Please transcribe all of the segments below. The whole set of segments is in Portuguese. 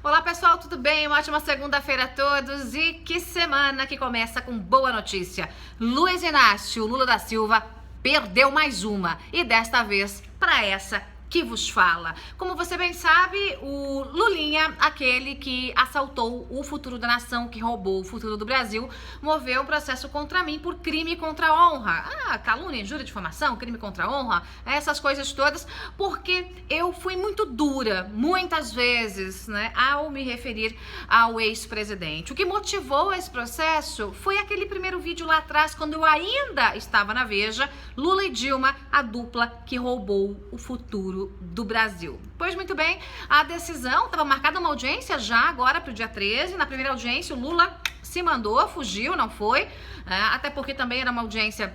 Olá pessoal, tudo bem? Uma ótima segunda-feira a todos e que semana que começa com boa notícia. Luiz Inácio Lula da Silva perdeu mais uma e desta vez para essa que vos fala. Como você bem sabe, o Lulinha, aquele que assaltou o futuro da nação, que roubou o futuro do Brasil, moveu um processo contra mim por crime contra a honra. Calúnia, injúria, difamação, crime contra a honra, essas coisas todas, porque eu fui muito dura, muitas vezes, né, ao me referir ao ex-presidente. O que motivou esse processo foi aquele primeiro vídeo lá atrás, quando eu ainda estava na Veja, Lula e Dilma, a dupla que roubou o futuro do Brasil. Pois muito bem, a decisão estava marcada uma audiência já agora para o dia 13. Na primeira audiência o Lula se mandou, fugiu, não foi, até porque também era uma audiência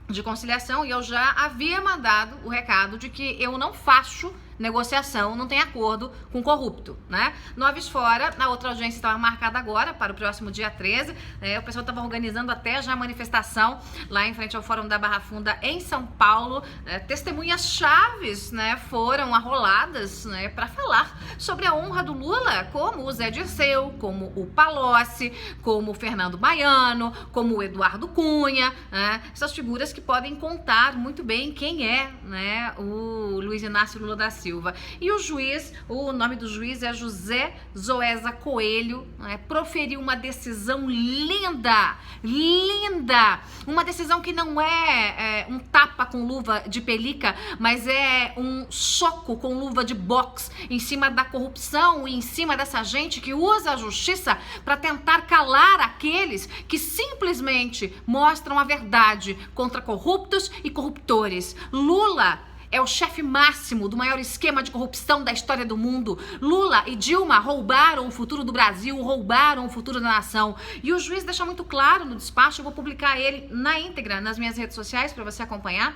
de conciliação e eu já havia mandado o recado de que eu não faço negociação, não tem acordo com corrupto, né? Noves fora, a outra audiência estava marcada agora para o próximo dia 13, o pessoal estava organizando até já a manifestação lá em frente ao Fórum da Barra Funda em São Paulo, testemunhas chaves, né, foram arroladas, né, para falar sobre a honra do Lula, como o Zé Dirceu, como o Palocci, como o Fernando Baiano, como o Eduardo Cunha, né, essas figuras que podem contar muito bem quem é, né, o Luiz Inácio Lula da Silva. E o juiz, o nome do juiz é José Zoesa Coelho, né, proferiu uma decisão linda, uma decisão que não é um tapa com luva de pelica, mas é um soco com luva de boxe em cima da corrupção e em cima dessa gente que usa a justiça para tentar calar aqueles que simplesmente mostram a verdade contra corruptos e corruptores. Lula é o chefe máximo do maior esquema de corrupção da história do mundo. Lula e Dilma roubaram o futuro do Brasil, roubaram o futuro da nação. E o juiz deixa muito claro no despacho, eu vou publicar ele na íntegra nas minhas redes sociais para você acompanhar.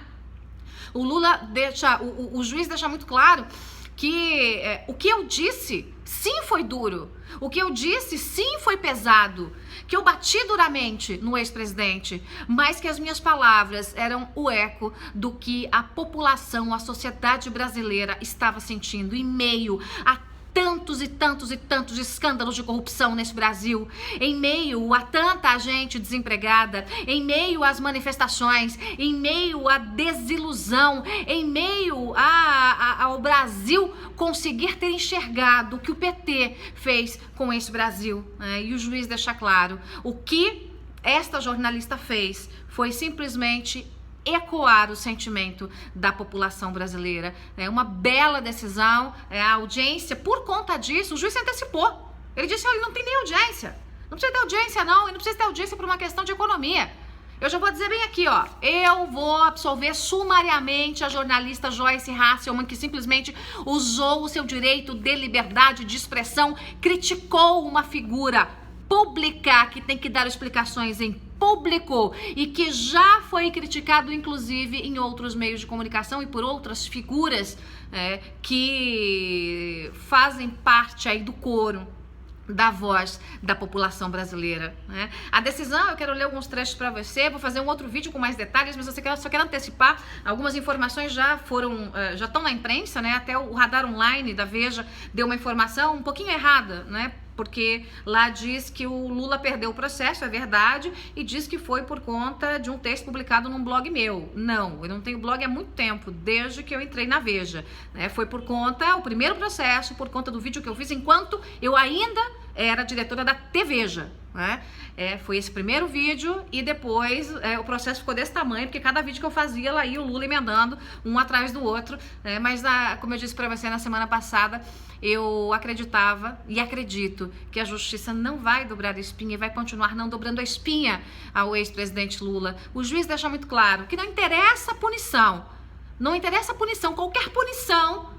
O juiz deixa muito claro que o que eu disse, sim, foi duro. O que eu disse, sim, foi pesado. Que eu bati duramente no ex-presidente, mas que as minhas palavras eram o eco do que a população, a sociedade brasileira estava sentindo em meio a tantos e tantos e tantos escândalos de corrupção nesse Brasil, em meio a tanta gente desempregada, em meio às manifestações, em meio à desilusão, em meio ao Brasil conseguir ter enxergado o que o PT fez com esse Brasil, né? E o juiz deixa claro, o que esta jornalista fez foi simplesmente ecoar o sentimento da população brasileira. É uma bela decisão, a audiência, por conta disso, o juiz se antecipou. Ele disse, olha, não tem nem audiência. Não precisa ter audiência não, e não precisa ter audiência por uma questão de economia. Eu já vou dizer bem aqui, ó, eu vou absolver sumariamente a jornalista Joyce Hasselman, que simplesmente usou o seu direito de liberdade de expressão, criticou uma figura pública que tem que dar explicações em público e que já foi criticado inclusive em outros meios de comunicação e por outras figuras que fazem parte aí do coro da voz da população brasileira, né? A decisão, eu quero ler alguns trechos para você, vou fazer um outro vídeo com mais detalhes, mas eu só quero antecipar, algumas informações já estão na imprensa, né? Até o Radar Online da Veja deu uma informação um pouquinho errada, né? Porque lá diz que o Lula perdeu o processo, é verdade, e diz que foi por conta de um texto publicado num blog meu. Não, eu não tenho blog há muito tempo, desde que eu entrei na Veja, né? Foi por conta, o primeiro processo, por conta do vídeo que eu fiz enquanto eu ainda era diretora da TVeja, né? Foi esse primeiro vídeo e depois o processo ficou desse tamanho, porque cada vídeo que eu fazia, lá ia o Lula emendando um atrás do outro, né? Mas como eu disse pra você na semana passada, eu acreditava e acredito que a justiça não vai dobrar a espinha e vai continuar não dobrando a espinha ao ex-presidente Lula. O juiz deixa muito claro que não interessa a punição, qualquer punição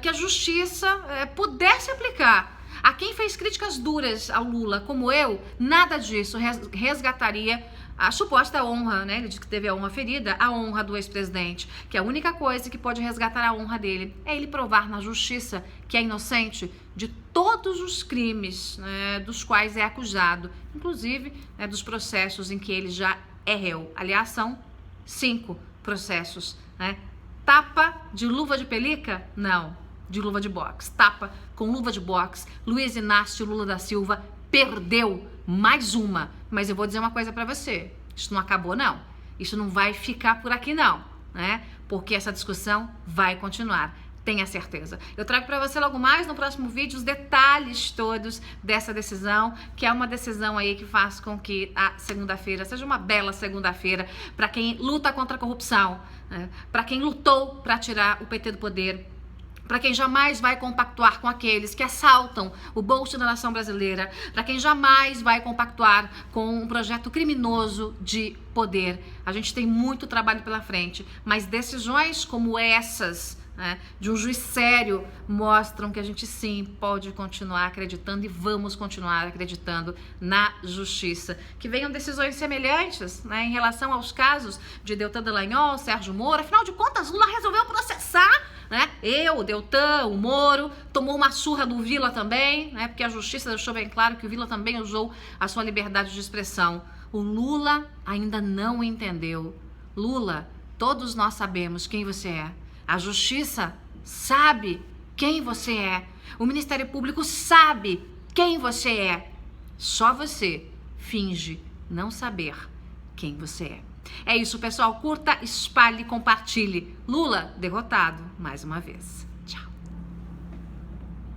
que a justiça pudesse aplicar. A quem fez críticas duras ao Lula, como eu, nada disso resgataria a suposta honra, né? Ele disse que teve a honra ferida, a honra do ex-presidente, que a única coisa que pode resgatar a honra dele é ele provar na justiça que é inocente de todos os crimes, né, dos quais é acusado, inclusive dos processos em que ele já é réu. Aliás, são 5 processos, né? Tapa de luva de pelica? Não. de luva de boxe. Tapa com luva de boxe. Luiz Inácio Lula da Silva perdeu mais uma. Mas eu vou dizer uma coisa pra você. Isso não acabou, não. Isso não vai ficar por aqui, não, né? Porque essa discussão vai continuar. Tenha certeza. Eu trago para você logo mais no próximo vídeo os detalhes todos dessa decisão, que é uma decisão aí que faz com que a segunda-feira seja uma bela segunda-feira para quem luta contra a corrupção, né? Para quem lutou para tirar o PT do poder, para quem jamais vai compactuar com aqueles que assaltam o bolso da nação brasileira, para quem jamais vai compactuar com um projeto criminoso de poder. A gente tem muito trabalho pela frente, mas decisões como essas, né, de um juiz sério, mostram que a gente sim pode continuar acreditando e vamos continuar acreditando na justiça. Que venham decisões semelhantes, né, em relação aos casos de Deltan Dallagnol, Sérgio Moro. Afinal de contas, Lula resolveu processar, né? O Deltan, o Moro, tomou uma surra do Vila também, né? Porque a justiça deixou bem claro que o Vila também usou a sua liberdade de expressão. O Lula ainda não entendeu. Lula, todos nós sabemos quem você é. A justiça sabe quem você é. O Ministério Público sabe quem você é. Só você finge não saber quem você é. É isso, pessoal. Curta, espalhe, compartilhe. Lula derrotado mais uma vez.